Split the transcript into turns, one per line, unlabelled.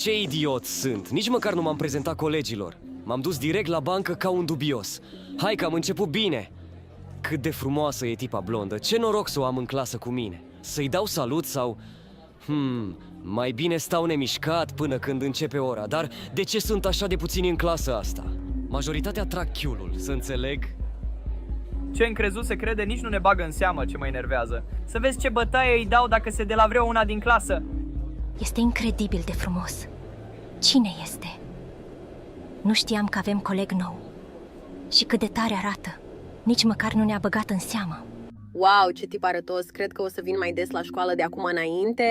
Ce idiot sunt! Nici măcar nu m-am prezentat colegilor. M-am dus direct la bancă ca un dubios. Hai că am început bine! Cât de frumoasă e tipa blondă, ce noroc să o am în clasă cu mine. Să-i dau salut sau... mai bine stau nemișcat până când începe ora, dar de ce sunt așa de puțini în clasă asta? Majoritatea trag chiulul, să înțeleg?
Ce încrezut se crede nici nu ne bagă în seamă ce mă enervează. Să vezi ce bătaie îi dau dacă se de la vreo una din clasă.
Este incredibil de frumos. Cine este? Nu știam că avem coleg nou. Și cât de tare arată. Nici măcar nu ne-a băgat în seamă.
Wow, ce tip arătos! Cred că o să vin mai des la școală de acum înainte.